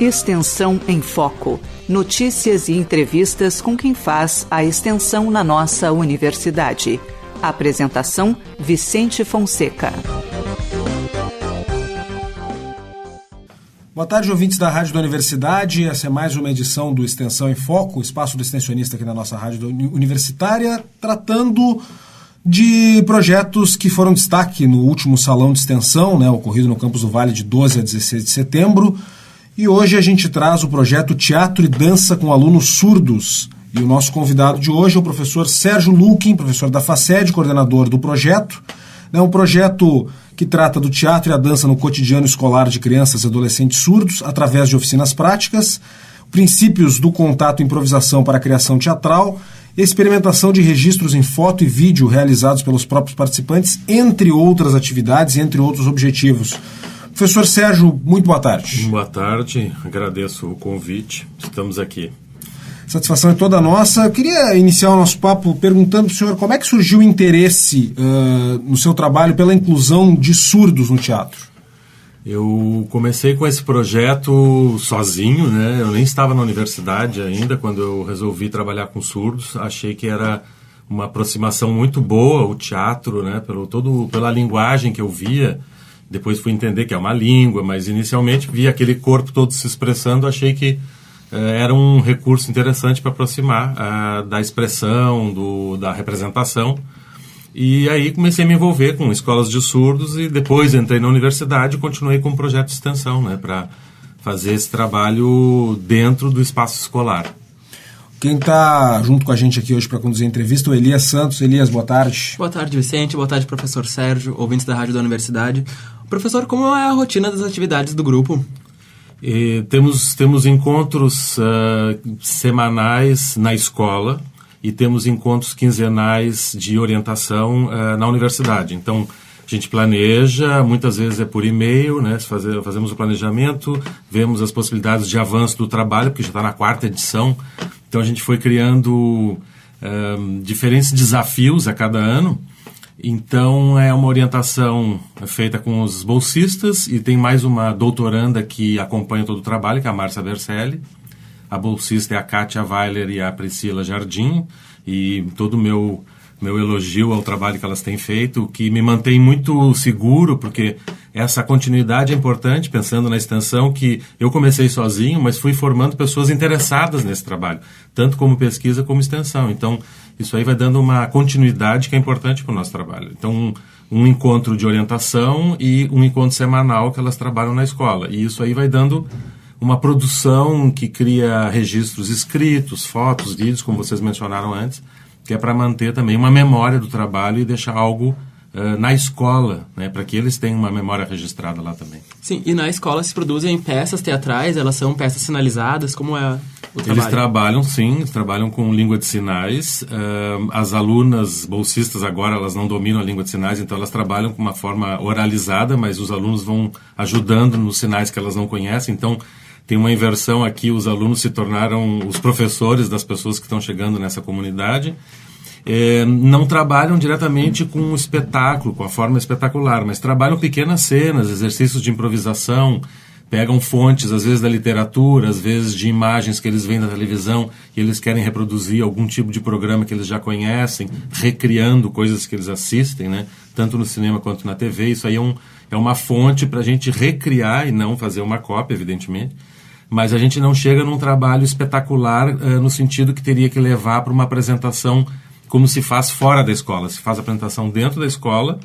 Extensão em Foco. Notícias e entrevistas com quem faz a extensão na nossa universidade. Apresentação: Vicente Fonseca. Boa tarde, ouvintes da Rádio da Universidade. Essa é mais uma edição do Extensão em Foco, o espaço do extensionista aqui na nossa Rádio Universitária, tratando de projetos que foram destaque no último Salão de Extensão, ocorrido no Campus do Vale de 12 a 16 de setembro. E hoje a gente traz o projeto Teatro e Dança com Alunos Surdos. E o nosso convidado de hoje é o professor Sérgio Lukin, professor da FACED, coordenador do projeto. É um projeto que trata do teatro e a dança no cotidiano escolar de crianças e adolescentes surdos, através de oficinas práticas, princípios do contato e improvisação para a criação teatral, experimentação de registros em foto e vídeo realizados pelos próprios participantes, entre outras atividades e entre outros objetivos. Professor Sérgio, muito boa tarde. Boa tarde, agradeço o convite, estamos aqui. Satisfação é toda nossa. Eu queria iniciar o nosso papo perguntando para o senhor como é que surgiu o interesse no seu trabalho pela inclusão de surdos no teatro. Eu comecei com esse projeto sozinho, Eu nem estava na universidade ainda quando eu resolvi trabalhar com surdos. Achei que era uma aproximação muito boa o teatro, pela linguagem que eu via. Depois fui entender que é uma língua, mas inicialmente vi aquele corpo todo se expressando, achei que era um recurso interessante para aproximar da expressão, da representação. E aí comecei a me envolver com escolas de surdos e depois entrei na universidade e continuei com o projeto de extensão, para fazer esse trabalho dentro do espaço escolar. Quem está junto com a gente aqui hoje para conduzir a entrevista é o Elias Santos. Elias, boa tarde. Boa tarde, Vicente. Boa tarde, professor Sérgio, ouvintes da Rádio da Universidade. Professor, como é a rotina das atividades do grupo? Temos encontros semanais na escola e temos encontros quinzenais de orientação na universidade. Então, a gente planeja, muitas vezes é por e-mail, fazemos o planejamento, vemos as possibilidades de avanço do trabalho, porque já está na 4ª edição. Então, a gente foi criando diferentes desafios a cada ano. Então, é uma orientação feita com os bolsistas e tem mais uma doutoranda que acompanha todo o trabalho, que é a Márcia Berselli. A bolsista é a Kátia Weiler e a Priscila Jardim. E todo o meu elogio ao trabalho que elas têm feito, que me mantém muito seguro, porque essa continuidade é importante, pensando na extensão, que eu comecei sozinho, mas fui formando pessoas interessadas nesse trabalho, tanto como pesquisa como extensão. Então, isso aí vai dando uma continuidade que é importante para o nosso trabalho. Então, um encontro de orientação e um encontro semanal que elas trabalham na escola. E isso aí vai dando uma produção que cria registros escritos, fotos, vídeos, como vocês mencionaram antes, que é para manter também uma memória do trabalho e deixar algo na escola, para que eles tenham uma memória registrada lá também. Sim, e na escola se produzem peças teatrais, elas são peças sinalizadas, como é o trabalho? Eles trabalham com língua de sinais. As alunas bolsistas agora, elas não dominam a língua de sinais, então elas trabalham com uma forma oralizada, mas os alunos vão ajudando nos sinais que elas não conhecem. Então, tem uma inversão aqui, os alunos se tornaram os professores das pessoas que estão chegando nessa comunidade. Não trabalham diretamente com o espetáculo, com a forma espetacular, mas trabalham pequenas cenas, exercícios de improvisação, pegam fontes, às vezes da literatura, às vezes de imagens que eles veem na televisão e eles querem reproduzir algum tipo de programa que eles já conhecem, recriando coisas que eles assistem, tanto no cinema quanto na TV. Isso aí é uma fonte para a gente recriar e não fazer uma cópia, evidentemente. Mas a gente não chega num trabalho espetacular no sentido que teria que levar para uma apresentação como se faz fora da escola. Se faz a apresentação dentro da escola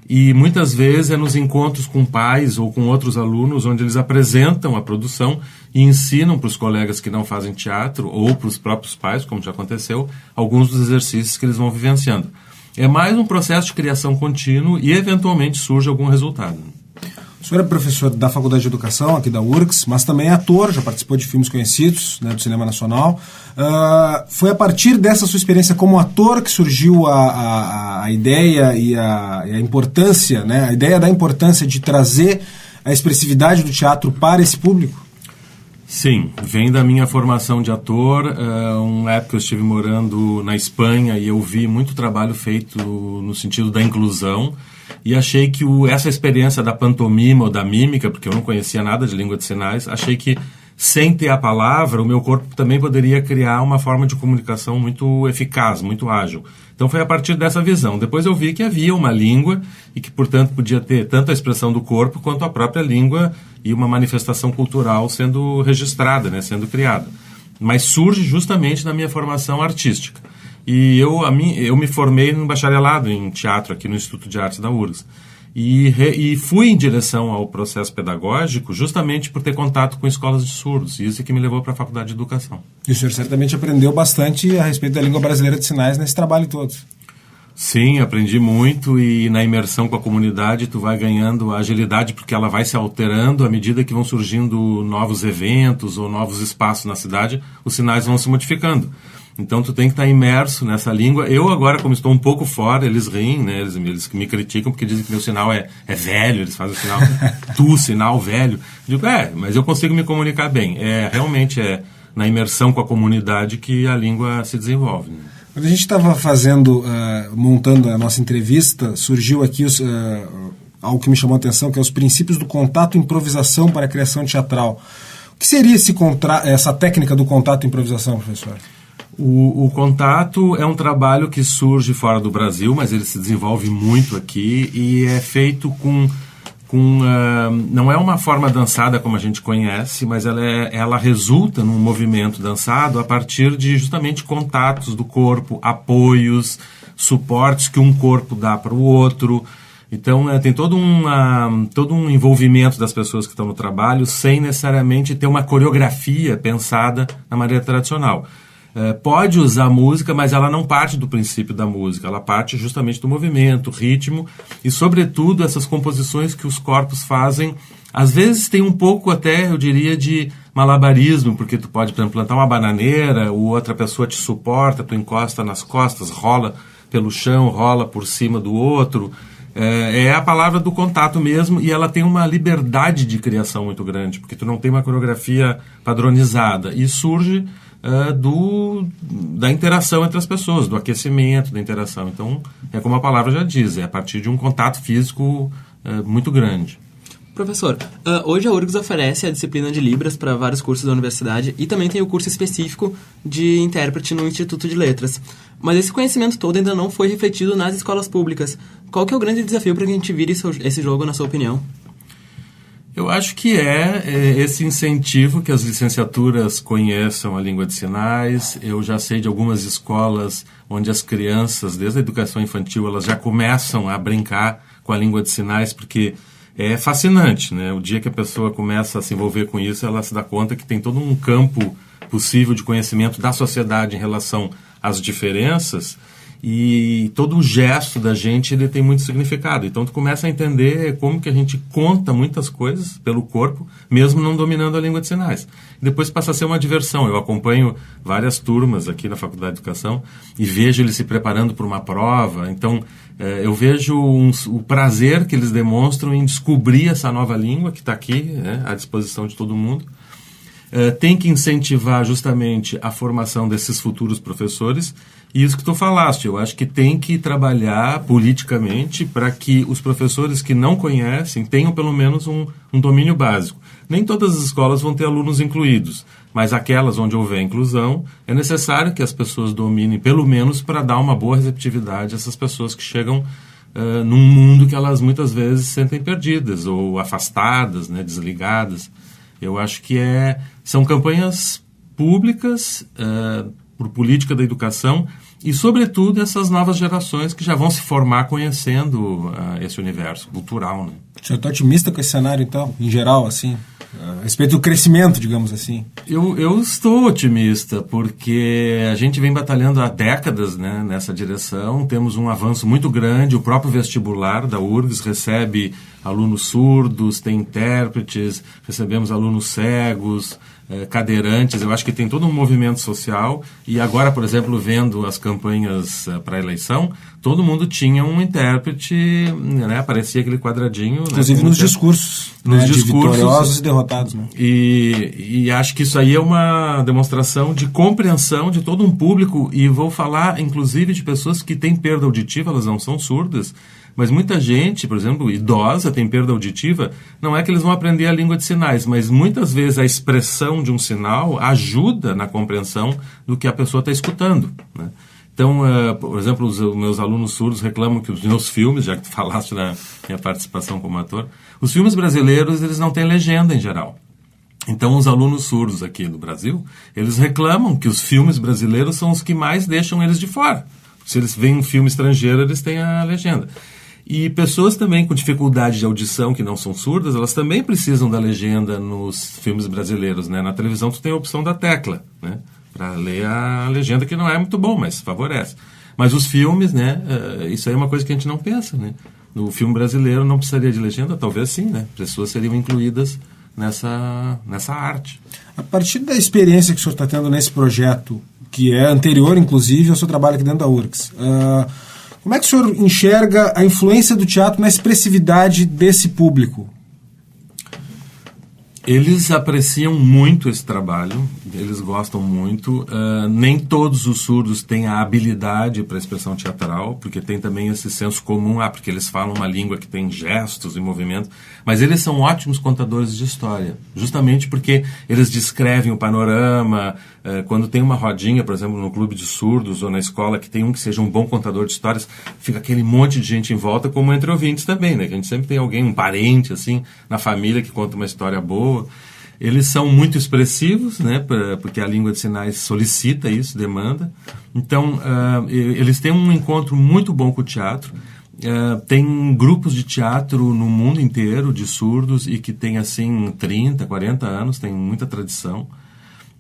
e muitas vezes é nos encontros com pais ou com outros alunos onde eles apresentam a produção e ensinam para os colegas que não fazem teatro ou para os próprios pais, como já aconteceu, alguns dos exercícios que eles vão vivenciando. É mais um processo de criação contínuo e eventualmente surge algum resultado. O senhor é professor da Faculdade de Educação, aqui da URGS, mas também é ator, já participou de filmes conhecidos, do cinema nacional. Foi a partir dessa sua experiência como ator que surgiu a ideia e a importância, a ideia da importância de trazer a expressividade do teatro para esse público? Sim, vem da minha formação de ator. Uma época eu estive morando na Espanha e eu vi muito trabalho feito no sentido da inclusão. E achei que essa experiência da pantomima ou da mímica, porque eu não conhecia nada de língua de sinais, achei que sem ter a palavra, o meu corpo também poderia criar uma forma de comunicação muito eficaz, muito ágil. Então foi a partir dessa visão. Depois eu vi que havia uma língua e que, portanto, podia ter tanto a expressão do corpo quanto a própria língua e uma manifestação cultural sendo registrada, né, sendo criada. Mas surge justamente na minha formação artística. E eu me formei no bacharelado em teatro aqui no Instituto de Artes da URGS. E fui em direção ao processo pedagógico justamente por ter contato com escolas de surdos. E isso é que me levou para a Faculdade de Educação. E o senhor certamente aprendeu bastante a respeito da língua brasileira de sinais nesse trabalho todo. Sim, aprendi muito, e na imersão com a comunidade tu vai ganhando agilidade, porque ela vai se alterando à medida que vão surgindo novos eventos ou novos espaços na cidade, os sinais vão se modificando. Então tu tem que estar imerso nessa língua. Eu agora, como estou um pouco fora, eles riem, né? Eles me criticam porque dizem que meu sinal é velho, eles fazem o sinal sinal velho. Eu digo, mas eu consigo me comunicar bem. Realmente é na imersão com a comunidade que a língua se desenvolve, né? Quando a gente estava montando a nossa entrevista, surgiu aqui algo que me chamou a atenção, que é os princípios do contato e improvisação para a criação teatral. O que seria essa técnica do contato e improvisação, professor? O contato é um trabalho que surge fora do Brasil, mas ele se desenvolve muito aqui e é feito não é uma forma dançada como a gente conhece, mas ela resulta num movimento dançado a partir de justamente contatos do corpo, apoios, suportes que um corpo dá para o outro. Então tem todo um envolvimento das pessoas que estão no trabalho sem necessariamente ter uma coreografia pensada na maneira tradicional. Pode usar música, mas ela não parte do princípio da música, ela parte justamente do movimento, ritmo e, sobretudo, essas composições que os corpos fazem. Às vezes tem um pouco até, eu diria, de malabarismo, porque tu pode, por exemplo, plantar uma bananeira, ou outra pessoa te suporta, tu encosta nas costas, rola pelo chão, rola por cima do outro. É a palavra do contato mesmo, e ela tem uma liberdade de criação muito grande, porque tu não tem uma coreografia padronizada, e surge da interação entre as pessoas, do aquecimento, da interação. Então, é como a palavra já diz, é a partir de um contato físico muito grande. Professor, hoje a URGS oferece a disciplina de Libras para vários cursos da universidade e também tem o curso específico de intérprete no Instituto de Letras. Mas esse conhecimento todo ainda não foi refletido nas escolas públicas. Qual que é o grande desafio para que a gente vire esse jogo, na sua opinião? Eu acho que esse incentivo que as licenciaturas conheçam a língua de sinais. Eu já sei de algumas escolas onde as crianças, desde a educação infantil, elas já começam a brincar com a língua de sinais, porque é fascinante, né? O dia que a pessoa começa a se envolver com isso, ela se dá conta que tem todo um campo possível de conhecimento da sociedade em relação às diferenças, e todo o gesto da gente ele tem muito significado. Então tu começa a entender como que a gente conta muitas coisas pelo corpo, mesmo não dominando a língua de sinais. Depois passa a ser uma diversão. Eu acompanho várias turmas aqui na Faculdade de Educação e vejo eles se preparando para uma prova. Então eu vejo o prazer que eles demonstram em descobrir essa nova língua que está aqui, à disposição de todo mundo. Tem que incentivar justamente a formação desses futuros professores. E isso que tu falaste, eu acho que tem que trabalhar politicamente para que os professores que não conhecem tenham pelo menos um domínio básico. Nem todas as escolas vão ter alunos incluídos, mas aquelas onde houver inclusão, é necessário que as pessoas dominem, pelo menos para dar uma boa receptividade a essas pessoas que chegam num mundo que elas muitas vezes se sentem perdidas ou afastadas, né, desligadas. Eu acho que são campanhas públicas por política da educação e, sobretudo, essas novas gerações que já vão se formar conhecendo esse universo cultural, né? O senhor está otimista com esse cenário, então, em geral, assim, a respeito do crescimento, digamos assim? Eu estou otimista, porque a gente vem batalhando há décadas, né, nessa direção. Temos um avanço muito grande. O próprio vestibular da URGS recebe alunos surdos, tem intérpretes, recebemos alunos cegos, cadeirantes. Eu acho que tem todo um movimento social. E agora, por exemplo, vendo as campanhas para a eleição, todo mundo tinha um intérprete, né? Aparecia aquele quadradinho. Inclusive, né, nos discursos. Nos discursos, de vitoriosos e derrotados. Né? E acho que isso aí é uma demonstração de compreensão de todo um público. E vou falar, inclusive, de pessoas que têm perda auditiva, elas não são surdas, Mas muita gente, por exemplo, idosa, tem perda auditiva, não é que eles vão aprender a língua de sinais, mas muitas vezes a expressão de um sinal ajuda na compreensão do que a pessoa está escutando, né? Então, por exemplo, os meus alunos surdos reclamam que os meus filmes, já que tu falaste na minha participação como ator, os filmes brasileiros, eles não têm legenda em geral. Então, os alunos surdos aqui no Brasil, eles reclamam que os filmes brasileiros são os que mais deixam eles de fora. Se eles veem um filme estrangeiro, eles têm a legenda. E pessoas também com dificuldade de audição, que não são surdas, elas também precisam da legenda nos filmes brasileiros, né? Na televisão tu tem a opção da tecla, né? Para ler a legenda, que não é muito bom, mas favorece. Mas os filmes, né? Isso aí é uma coisa que a gente não pensa, né? No filme brasileiro não precisaria de legenda? Talvez sim, né? Pessoas seriam incluídas nessa arte. A partir da experiência que o senhor está tendo nesse projeto, que é anterior, inclusive, ao seu trabalho aqui dentro da URGS, como é que o senhor enxerga a influência do teatro na expressividade desse público? Eles apreciam muito esse trabalho, eles gostam muito. Nem todos os surdos têm a habilidade para a expressão teatral, porque tem também esse senso comum, porque eles falam uma língua que tem gestos e movimentos, mas eles são ótimos contadores de história, justamente porque eles descrevem o panorama. Quando tem uma rodinha, por exemplo, no clube de surdos ou na escola, que tem um que seja um bom contador de histórias, fica aquele monte de gente em volta, como entre ouvintes também, né? Que a gente sempre tem alguém, um parente, assim, na família que conta uma história boa. Eles são muito expressivos, né, porque a língua de sinais solicita isso, demanda. Então, eles têm um encontro muito bom com o teatro. Tem grupos de teatro no mundo inteiro, de surdos, e que tem, assim, 30, 40 anos, tem muita tradição.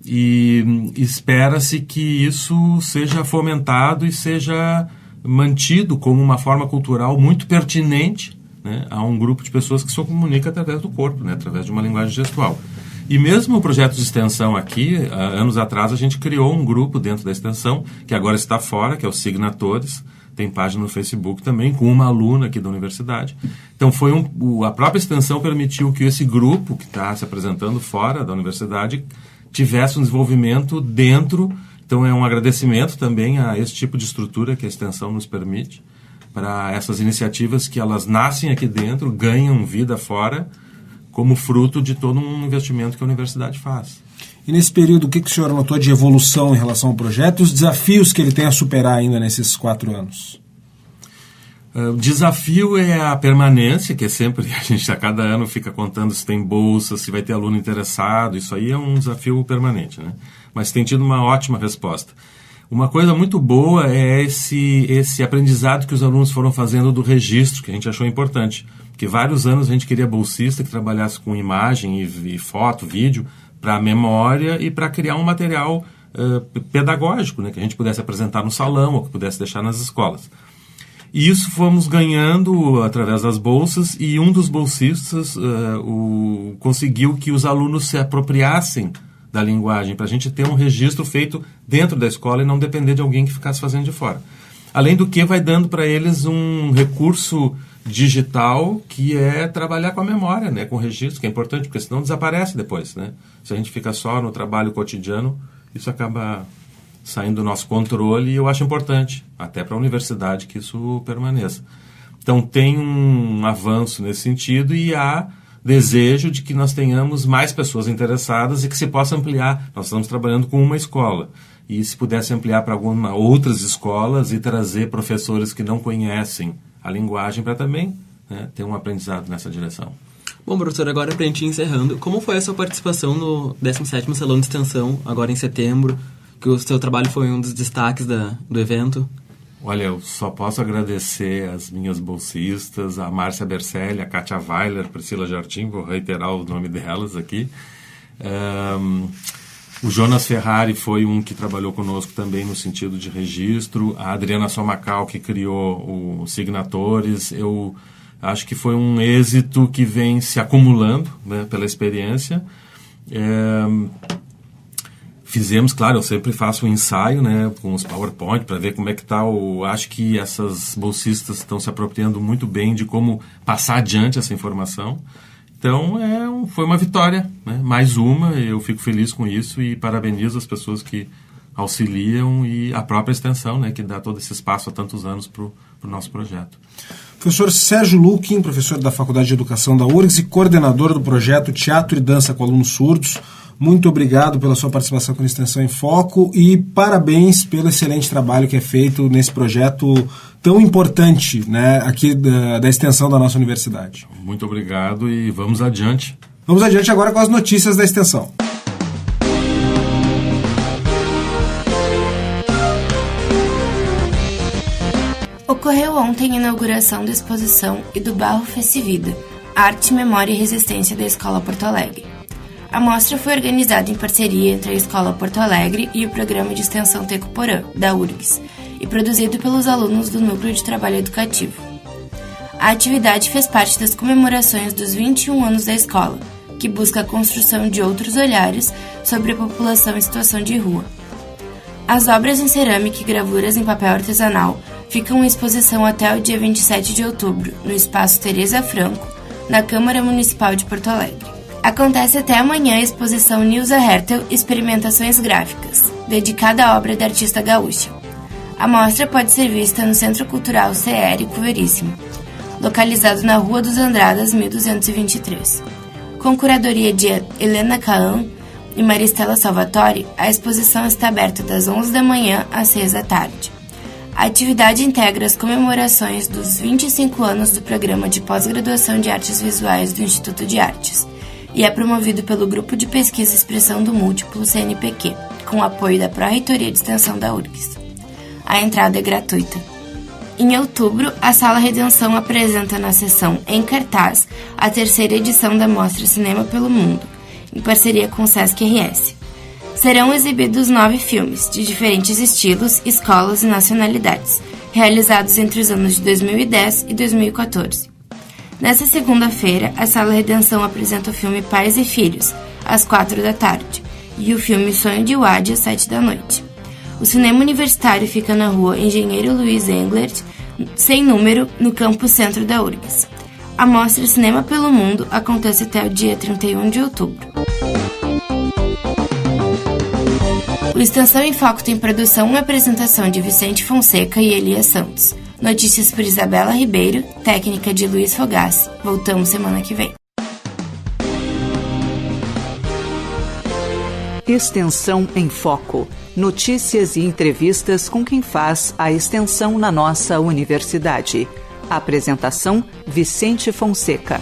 E espera-se que isso seja fomentado e seja mantido como uma forma cultural muito pertinente, né, a um grupo de pessoas que se comunica através do corpo, né, através de uma linguagem gestual. E mesmo o projeto de extensão aqui, anos atrás, a gente criou um grupo dentro da extensão, que agora está fora, que é o Signatores, tem página no Facebook também, com uma aluna aqui da universidade. Então, a própria extensão permitiu que esse grupo, que está se apresentando fora da universidade, tivesse um desenvolvimento dentro. Então, é um agradecimento também a esse tipo de estrutura que a extensão nos permite, para essas iniciativas que elas nascem aqui dentro, ganham vida fora, como fruto de todo um investimento que a universidade faz. E nesse período, o que o senhor notou de evolução em relação ao projeto e os desafios que ele tem a superar ainda nesses 4 anos? O desafio é a permanência, que é sempre, a gente a cada ano fica contando se tem bolsa, se vai ter aluno interessado, isso aí é um desafio permanente, né? Mas tem tido uma ótima resposta. Uma coisa muito boa é esse aprendizado que os alunos foram fazendo do registro, que a gente achou importante. Porque vários anos a gente queria bolsista que trabalhasse com imagem e foto, vídeo, para a memória e para criar um material pedagógico, né, que a gente pudesse apresentar no salão ou que pudesse deixar nas escolas. E isso fomos ganhando através das bolsas, e um dos bolsistas conseguiu que os alunos se apropriassem da linguagem, para a gente ter um registro feito dentro da escola e não depender de alguém que ficasse fazendo de fora. Além do que, vai dando para eles um recurso digital, que é trabalhar com a memória, né, com o registro, que é importante, porque senão desaparece depois, né? Se a gente fica só no trabalho cotidiano, isso acaba saindo do nosso controle, e eu acho importante, até para a universidade, que isso permaneça. Então, tem um avanço nesse sentido, e há desejo de que nós tenhamos mais pessoas interessadas e que se possa ampliar. Nós estamos trabalhando com uma escola, e se pudesse ampliar para outras escolas e trazer professores que não conhecem a linguagem para também, né, ter um aprendizado nessa direção. Bom, professor, agora para a gente ir encerrando, como foi a sua participação no 17º Salão de Extensão, agora em setembro, que o seu trabalho foi um dos destaques do evento? Olha, eu só posso agradecer as minhas bolsistas, a Márcia Bercelli, a Kátia Weiler, Priscila Jardim, vou reiterar o nome delas aqui. O Jonas Ferrari foi um que trabalhou conosco também no sentido de registro. A Adriana Somacal, que criou o Signatores. Eu acho que foi um êxito que vem se acumulando, né, pela experiência. Fizemos, claro, eu sempre faço um ensaio, né, com os PowerPoint para ver como é que está acho que essas bolsistas estão se apropriando muito bem de como passar adiante essa informação. Então, foi uma vitória, né? Mais uma, eu fico feliz com isso e parabenizo as pessoas que auxiliam e a própria extensão, né, que dá todo esse espaço há tantos anos para o nosso projeto. Professor Sérgio Lukin, professor da Faculdade de Educação da URGS e coordenador do projeto Teatro e Dança com Alunos Surdos, muito obrigado pela sua participação com a Extensão em Foco e parabéns pelo excelente trabalho que é feito nesse projeto tão importante, né, aqui da extensão da nossa universidade. Muito obrigado e vamos adiante. Vamos adiante agora com as notícias da extensão. Ocorreu ontem a inauguração da exposição E do Barro Fez-se Vida, Arte, Memória e Resistência da Escola Porto Alegre. A mostra foi organizada em parceria entre a Escola Porto Alegre e o Programa de Extensão Tecoporã, da URGS, e produzido pelos alunos do Núcleo de Trabalho Educativo. A atividade fez parte das comemorações dos 21 anos da escola, que busca a construção de outros olhares sobre a população em situação de rua. As obras em cerâmica e gravuras em papel artesanal ficam em exposição até o dia 27 de outubro, no Espaço Teresa Franco, na Câmara Municipal de Porto Alegre. Acontece até amanhã a exposição Nilza Hertel Experimentações Gráficas, dedicada à obra da artista gaúcha. A mostra pode ser vista no Centro Cultural CR Veríssimo, localizado na Rua dos Andradas, 1223. Com curadoria de Helena Cahan e Maristela Salvatore, a exposição está aberta das 11 da manhã às 6 da tarde. A atividade integra as comemorações dos 25 anos do Programa de Pós-Graduação de Artes Visuais do Instituto de Artes e é promovido pelo Grupo de Pesquisa Expressão do Múltiplo, CNPq, com apoio da Pró-Reitoria de Extensão da URGS. A entrada é gratuita. Em outubro, a Sala Redenção apresenta na sessão Em Cartaz a terceira edição da Mostra Cinema pelo Mundo, em parceria com o Sesc-RS. Serão exibidos 9 filmes, de diferentes estilos, escolas e nacionalidades, realizados entre os anos de 2010 e 2014. Nesta segunda-feira, a Sala Redenção apresenta o filme Pais e Filhos, às 4 da tarde, e o filme Sonho de Wadi, às 7 da noite. O cinema universitário fica na rua Engenheiro Luiz Englert, sem número, no campus centro da URGS. A mostra Cinema pelo Mundo acontece até o dia 31 de outubro. O Extensão em Foco tem produção e apresentação de Vicente Fonseca e Elias Santos. Notícias por Isabela Ribeiro, técnica de Luiz Fogassi. Voltamos semana que vem. Extensão em Foco. Notícias e entrevistas com quem faz a extensão na nossa universidade. Apresentação: Vicente Fonseca.